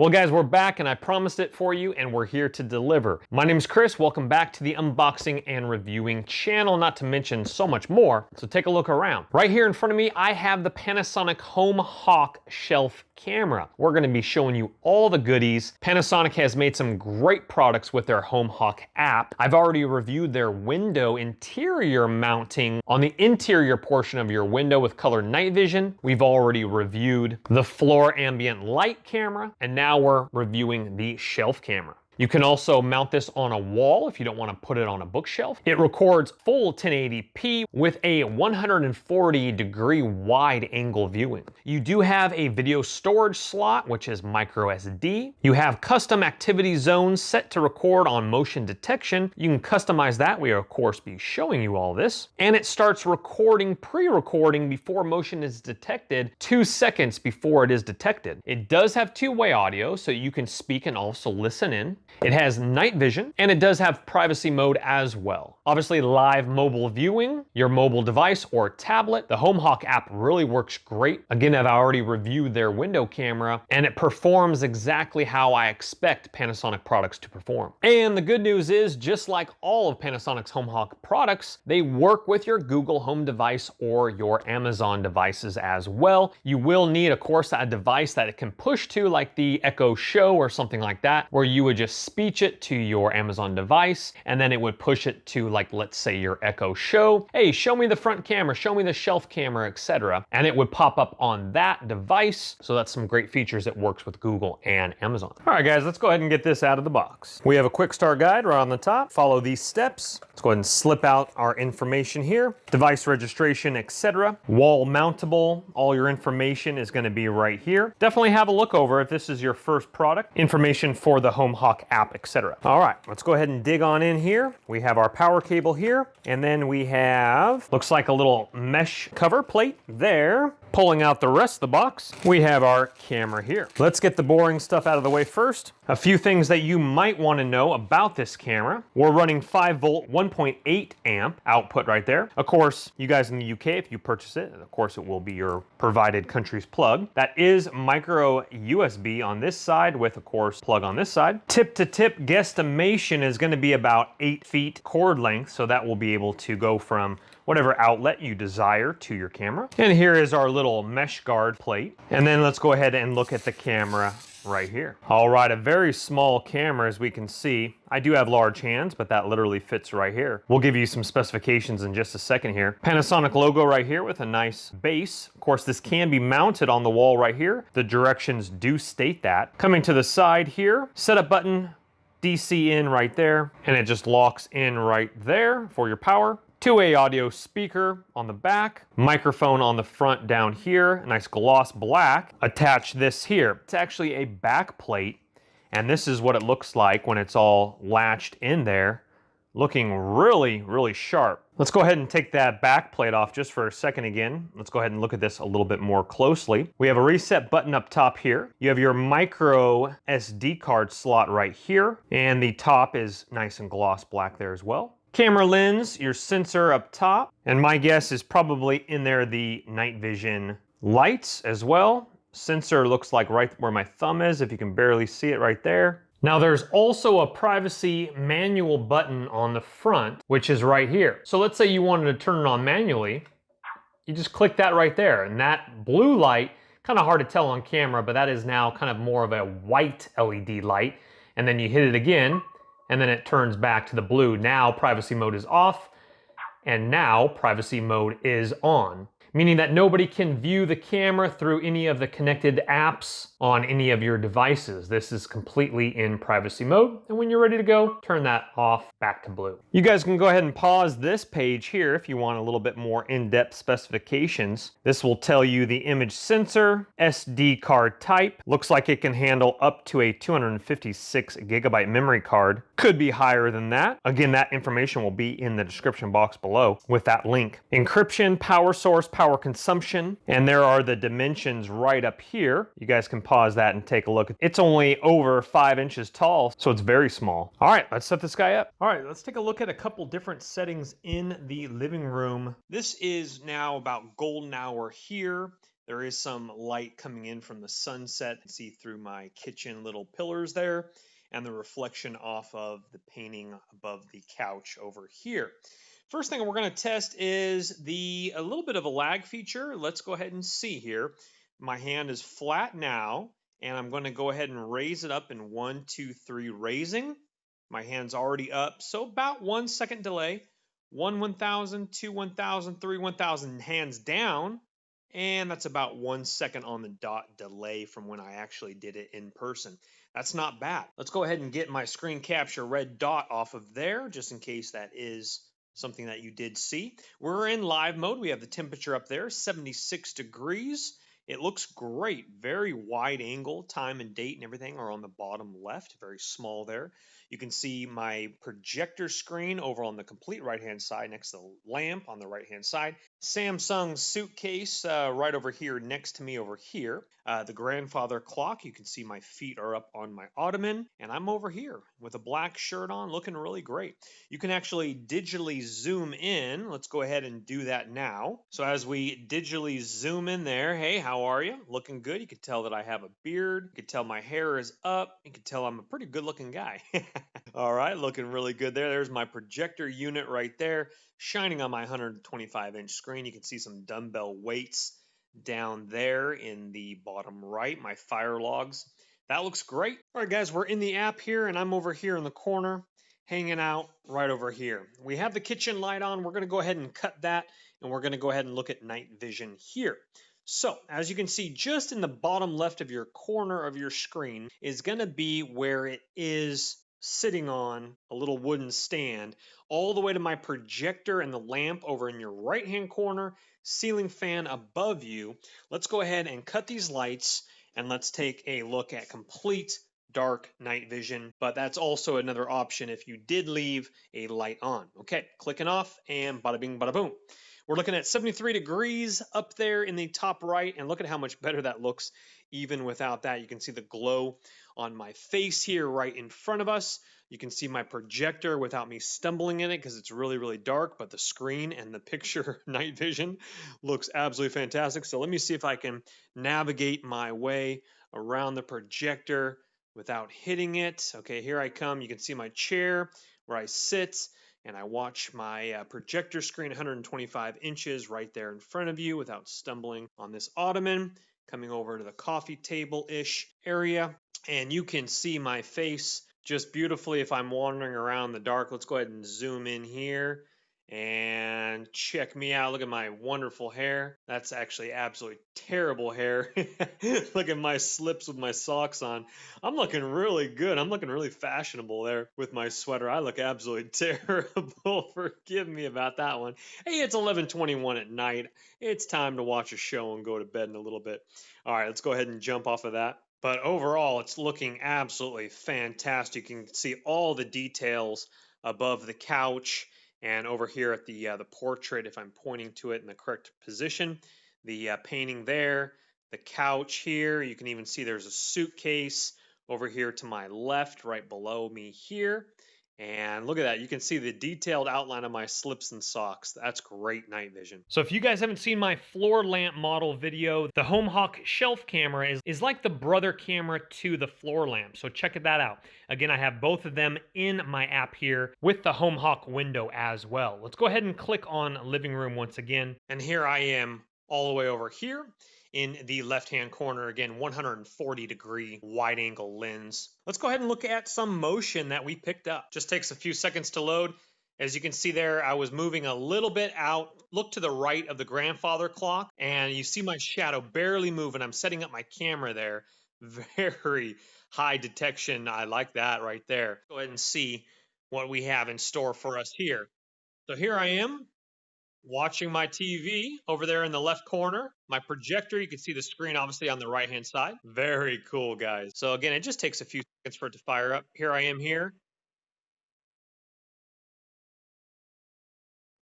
Well guys, we're back and I promised it for you and we're here to deliver. My name is Chris, welcome back to the unboxing and reviewing channel, not to mention so much more, so take a look around. Right here in front of me, I have the Panasonic HomeHawk shelf camera. We're gonna be showing you all the goodies. Panasonic has made some great products with their HomeHawk app. I've already reviewed their window interior mounting on the interior portion of your window with color night vision. We've already reviewed the floor ambient light camera, and now we're reviewing the shelf camera. You can also mount this on a wall if you don't want to put it on a bookshelf. It records full 1080p with a 140-degree wide angle viewing. You do have a video storage slot, which is micro SD. You have custom activity zones set to record on motion detection. You can customize that. We will, of course, be showing you all this. And it starts recording, pre-recording before motion is detected 2 seconds before it is detected. It does have two-way audio, so you can speak and also listen in. It has night vision, and it does have privacy mode as well. Obviously, live mobile viewing, your mobile device or tablet. The HomeHawk app really works great. Again, I've already reviewed their window camera, and it performs exactly how I expect Panasonic products to perform. And the good news is, just like all of Panasonic's HomeHawk products, they work with your Google Home device or your Amazon devices as well. You will need, of course, a device that it can push to, like the Echo Show or something like that, where you would just speech it to your Amazon device, and then it would push it to, like, let's say your Echo Show. Hey, show me the front camera, show me the shelf camera, etc. And it would pop up on that device. So that's some great features that works with Google and Amazon. All right, guys, let's go ahead and get this out of the box. We have a quick start guide right on the top. Follow these steps. Let's go ahead and slip out our information here. Device registration, etc. Wall mountable. All your information is going to be right here. Definitely have a look over if this is your first product. Information for the HomeHawk app, etc. All right, let's go ahead and dig on in here. We have our power cable here, and then we have, looks like a little mesh cover plate there. Pulling out the rest of the box, we have our camera here. Let's get the boring stuff out of the way first. A few things that you might want to know about this camera. We're running 5-volt, 1.8 amp output right there. Of course, you guys in the UK, if you purchase it, of course it will be your provided country's plug. That is micro USB on this side with, of course, plug on this side. Tip-to-tip guesstimation is going to be about 8 feet cord length, so that will be able to go from whatever outlet you desire to your camera. And here is our little mesh guard plate. And then let's go ahead and look at the camera right here. All right, a very small camera, as we can see. I do have large hands, but that literally fits right here. We'll give you some specifications in just a second here. Panasonic logo right here with a nice base. Of course, this can be mounted on the wall right here. The directions do state that. Coming to the side here, setup button, DC in right there, and it just locks in right there for your power. Two-way audio speaker on the back, microphone on the front down here, a nice gloss black. Attach this here. It's actually a back plate, and this is what it looks like when it's all latched in there, looking really, really sharp. Let's go ahead and take that back plate off just for a second again. Let's go ahead and look at this a little bit more closely. We have a reset button up top here. You have your micro SD card slot right here, and the top is nice and gloss black there as well. Camera lens, your sensor up top, and my guess is probably in there the night vision lights as well. Sensor looks like right where my thumb is, if you can barely see it right there. Now there's also a privacy manual button on the front, which is right here. So let's say you wanted to turn it on manually, you just click that right there, and that blue light, kind of hard to tell on camera, but that is now kind of more of a white LED light, and then you hit it again, and then it turns back to the blue. Now privacy mode is off, and now privacy mode is on, meaning that nobody can view the camera through any of the connected apps on any of your devices. This is completely in privacy mode, and when you're ready to go, turn that off back to blue. You guys can go ahead and pause this page here if you want a little bit more in-depth specifications. This will tell you the image sensor, SD card type. Looks like it can handle up to a 256 gigabyte memory card. Could be higher than that. Again, that information will be in the description box below with that link. Encryption, power source, power consumption, and there are the dimensions right up here. You guys can pause that and take a look. It's only over 5 inches tall, so it's very small. All right, let's set this guy up. All right, let's take a look at a couple different settings in the living room. This is now about golden hour here. There is some light coming in from the sunset. You can see through my kitchen little pillars there and the reflection off of the painting above the couch over here. First thing we're going to test is a little bit of a lag feature. Let's go ahead and see here. My hand is flat now, and I'm going to go ahead and raise it up in 1, 2, 3 raising. My hand's already up, so about 1 second delay. 1 1,000, 2 1,000, 3 1,000 hands down, and that's about 1 second on the dot delay from when I actually did it in person. That's not bad. Let's go ahead and get my screen capture red dot off of there, just in case that is something that you did see. We're in live mode. We have the temperature up there, 76 degrees. It looks great. Very wide angle, time and date and everything are on the bottom left, very small there. You can see my projector screen over on the complete right-hand side next to the lamp on the right-hand side. Samsung suitcase right over here next to me over here. The grandfather clock, you can see my feet are up on my ottoman, and I'm over here with a black shirt on looking really great. You can actually digitally zoom in. Let's go ahead and do that now. So as we digitally zoom in there, hey, how are you? Looking good. You can tell that I have a beard. You can tell my hair is up. You can tell I'm a pretty good looking guy. All right, looking really good there. There's my projector unit right there, shining on my 125-inch screen. You can see some dumbbell weights down there in the bottom right, my fire logs. That looks great. All right, guys, we're in the app here, and I'm over here in the corner, hanging out right over here. We have the kitchen light on. We're going to go ahead and cut that, and we're going to go ahead and look at night vision here. So, as you can see, just in the bottom left of your corner of your screen is going to be where it is sitting on a little wooden stand, all the way to my projector and the lamp over in your right-hand corner, ceiling fan above you. Let's go ahead and cut these lights, and let's take a look at complete dark night vision, but that's also another option if you did leave a light on. Okay, clicking off, and bada bing, bada boom. We're looking at 73 degrees up there in the top right, and look at how much better that looks even without that. You can see the glow on my face here right in front of us. You can see my projector without me stumbling in it because it's really, really dark, but the screen and the picture night vision looks absolutely fantastic. So let me see if I can navigate my way around the projector without hitting it. Okay, here I come. You can see my chair where I sit, and I watch my projector screen 125 inches right there in front of you without stumbling on this ottoman. Coming over to the coffee table-ish area, and you can see my face just beautifully if I'm wandering around the dark. Let's go ahead and zoom in here and check me out. Look at my wonderful hair. That's actually absolutely terrible hair. Look at my slips with my socks on. I'm looking really good. I'm looking really fashionable there with my sweater. I look absolutely terrible. Forgive me about that one. Hey, it's 11:21 at night. It's time to watch a show and go to bed in a little bit. All right, let's go ahead and jump off of that. But overall, it's looking absolutely fantastic. You can see all the details above the couch and over here at the portrait, if I'm pointing to it in the correct position. The painting there, the couch here. You can even see there's a suitcase over here to my left, right below me here. And look at that. You can see the detailed outline of my slips and socks. That's great night vision. So if you guys haven't seen my floor lamp model video, the HomeHawk shelf camera is like the brother camera to the floor lamp. So check that out. Again, I have both of them in my app here with the HomeHawk window as well. Let's go ahead and click on living room once again. And here I am all the way over here in the left-hand corner. Again, 140-degree wide-angle lens. Let's go ahead and look at some motion that we picked up. Just takes a few seconds to load. As you can see there, I was moving a little bit out. Look to the right of the grandfather clock, and you see my shadow barely moving. I'm setting up my camera there. Very high detection. I like that right there. Go ahead and see what we have in store for us here. So here I am, watching my TV over there in the left corner. My projector, you can see the screen obviously on the right-hand side. Very cool, guys. So again, it just takes a few seconds for it to fire up. Here I am here,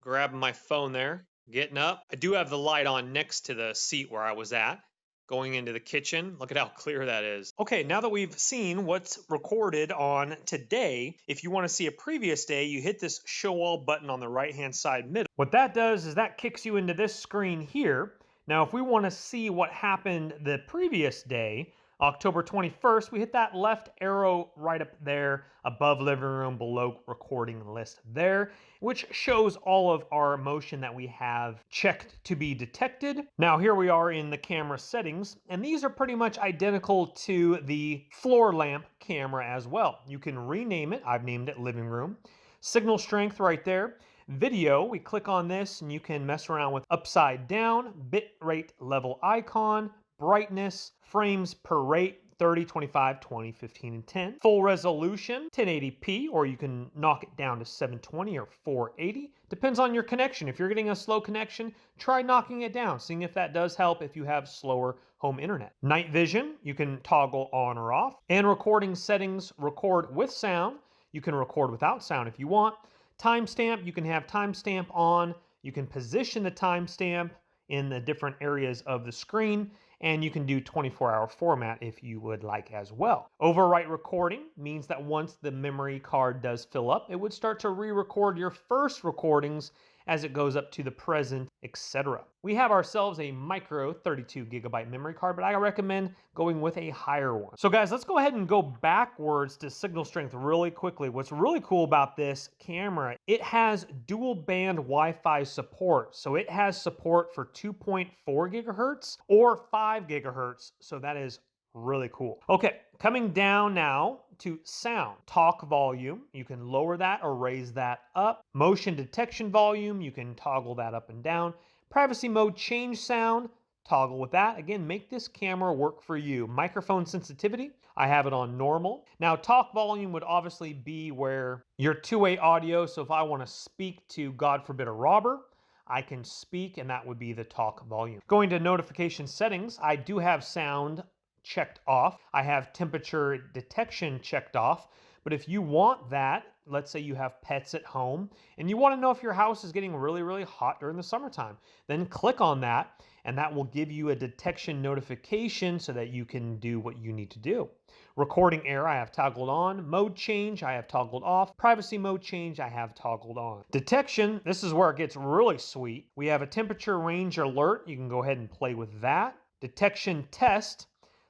grabbing my phone there, getting up. I do have the light on next to the seat where I was at. Going into the kitchen. Look at how clear that is. Okay, now that we've seen what's recorded on today, if you want to see a previous day, you hit this show all button on the right-hand side middle. What that does is that kicks you into this screen here. Now, if we want to see what happened the previous day, October 21st, we hit that left arrow right up there above living room, below recording list there, which shows all of our motion that we have checked to be detected. Now here we are in the camera settings, and these are pretty much identical to the floor lamp camera as well. You can rename it. I've named it living room. Signal strength right there. Video, we click on this and you can mess around with upside down, bit rate level icon, brightness, frames per rate, 30, 25, 20, 15, and 10. Full resolution, 1080p, or you can knock it down to 720 or 480. Depends on your connection. If you're getting a slow connection, try knocking it down, seeing if that does help if you have slower home internet. Night vision, you can toggle on or off. And recording settings, record with sound. You can record without sound if you want. Timestamp, you can have timestamp on. You can position the timestamp in the different areas of the screen, and you can do 24-hour format if you would like as well. Overwrite recording means that once the memory card does fill up, it would start to re-record your first recordings as it goes up to the present, etc. We have ourselves a micro 32 gigabyte memory card, but I recommend going with a higher one. So guys, let's go ahead and go backwards to signal strength really quickly. What's really cool about this camera, it has dual band Wi-Fi support. So it has support for 2.4 gigahertz or 5 gigahertz. So that is really cool. Okay, coming down now to sound. Talk volume, you can lower that or raise that up. Motion detection volume, you can toggle that up and down. Privacy mode change sound, toggle with that. Again, make this camera work for you. Microphone sensitivity, I have it on normal. Now talk volume would obviously be where your two-way audio, so if I want to speak to, God forbid, a robber, I can speak and that would be the talk volume. Going to notification settings, I do have sound checked off. I have temperature detection checked off, but if you want that, let's say you have pets at home and you want to know if your house is getting really, really hot during the summertime, then click on that and that will give you a detection notification so that you can do what you need to do. Recording air, I have toggled on. Mode change, I have toggled off. Privacy mode change, I have toggled on. Detection, this is where it gets really sweet. We have a temperature range alert. You can go ahead and play with that. Detection test.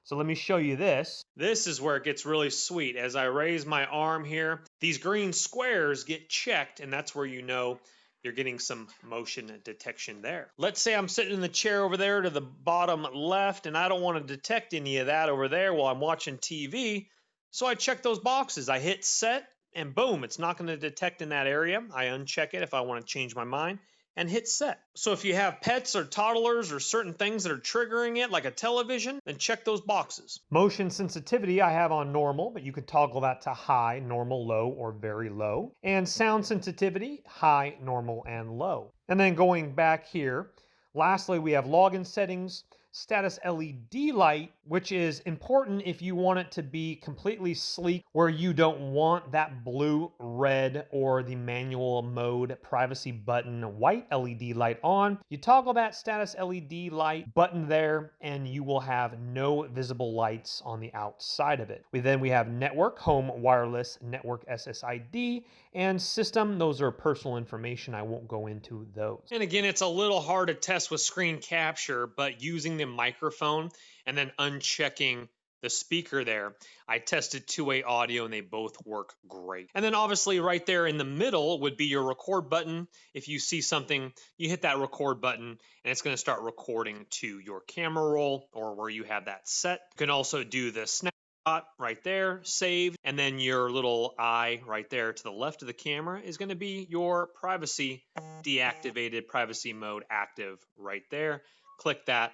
So let me show you this. This is where it gets really sweet. As I raise my arm here, these green squares get checked, and that's where you know you're getting some motion detection there. Let's say I'm sitting in the chair over there to the bottom left, and I don't want to detect any of that over there while I'm watching TV. So I check those boxes. I hit set, and boom, it's not going to detect in that area. I uncheck it if I want to change my mind, and hit set. So if you have pets or toddlers or certain things that are triggering it, like a television, then check those boxes. Motion sensitivity I have on normal, but you could toggle that to high, normal, low, or very low. And sound sensitivity, high, normal, and low. And then going back here, lastly, we have login settings, status LED light, which is important if you want it to be completely sleek, where you don't want that blue, red, or the manual mode privacy button white LED light on. You toggle that status LED light button there, and you will have no visible lights on the outside of it. We have network, home wireless network SSID, and system. Those are personal information. I won't go into those. And again, it's a little hard to test with screen capture, but using the microphone and then unchecking the speaker there, I tested two-way audio and they both work great. And then obviously right there in the middle would be your record button. If you see something, you hit that record button and it's going to start recording to your camera roll or where you have that set. You can also do the snapshot right there, saved, and then your little eye right there to the left of the camera is going to be your privacy deactivated, privacy mode active right there. Click that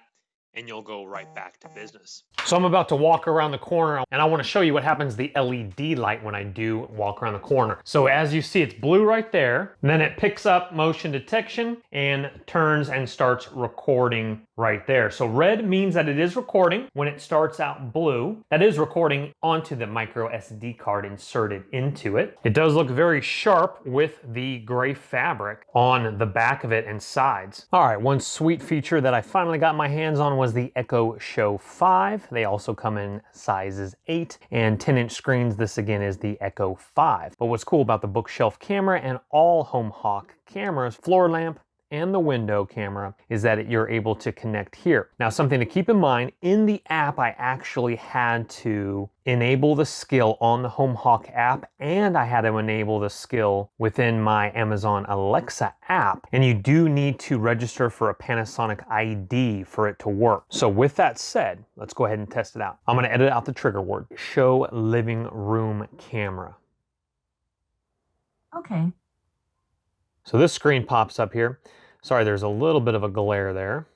and you'll go right back to business. So I'm about to walk around the corner and I want to show you what happens to the LED light when I do walk around the corner. So as you see, it's blue right there. Then it picks up motion detection and turns and starts recording right there. So red means that it is recording. When it starts out blue, that is recording onto the micro SD card inserted into it. It does look very sharp with the gray fabric on the back of it and sides. All right, one sweet feature that I finally got my hands on was the Echo Show 5. They also come in sizes 8 and 10-inch screens. This again is the Echo 5. But what's cool about the bookshelf camera and all HomeHawk cameras, floor lamp and the window camera is that you're able to connect here. Now, something to keep in mind, in the app, I actually had to enable the skill on the HomeHawk app, and I had to enable the skill within my Amazon Alexa app. And you do need to register for a Panasonic ID for it to work. So with that said, let's go ahead and test it out. I'm gonna edit out the trigger word, show living room camera. Okay. So this screen pops up here. Sorry, there's a little bit of a glare there.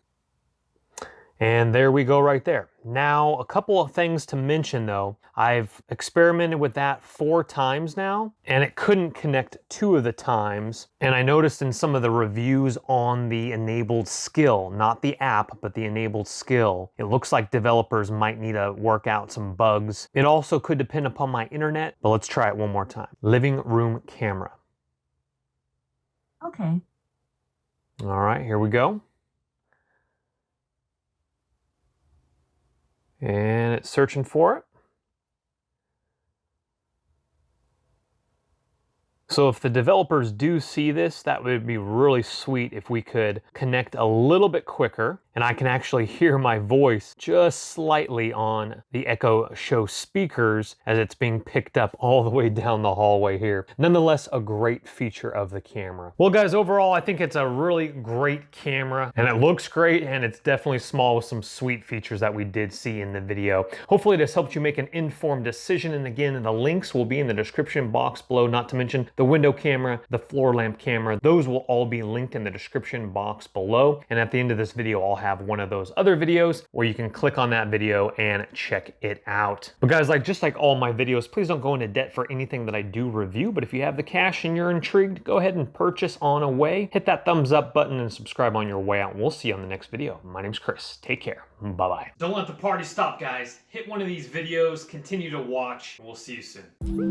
And there we go right there. Now, a couple of things to mention though. I've experimented with that 4 times now, and it couldn't connect 2 of the times. And I noticed in some of the reviews on the enabled skill, not the app, but the enabled skill, it looks like developers might need to work out some bugs. It also could depend upon my internet, but let's try it one more time. Living room camera. Okay. All right, here we go. And it's searching for it. So if the developers do see this, that would be really sweet if we could connect a little bit quicker, and I can actually hear my voice just slightly on the Echo Show speakers as it's being picked up all the way down the hallway here. Nonetheless, a great feature of the camera. Well guys, overall, I think it's a really great camera, and it looks great, and it's definitely small with some sweet features that we did see in the video. Hopefully this helped you make an informed decision, and again, the links will be in the description box below, not to mention the window camera, the floor lamp camera. Those will all be linked in the description box below. And at the end of this video, I'll have one of those other videos where you can click on that video and check it out. But guys, just like all my videos, please don't go into debt for anything that I do review. But if you have the cash and you're intrigued, go ahead and purchase on away. Hit that thumbs up button and subscribe on your way out. And we'll see you on the next video. My name's Chris. Take care. Bye-bye. Don't let the party stop, guys. Hit one of these videos, continue to watch, and we'll see you soon.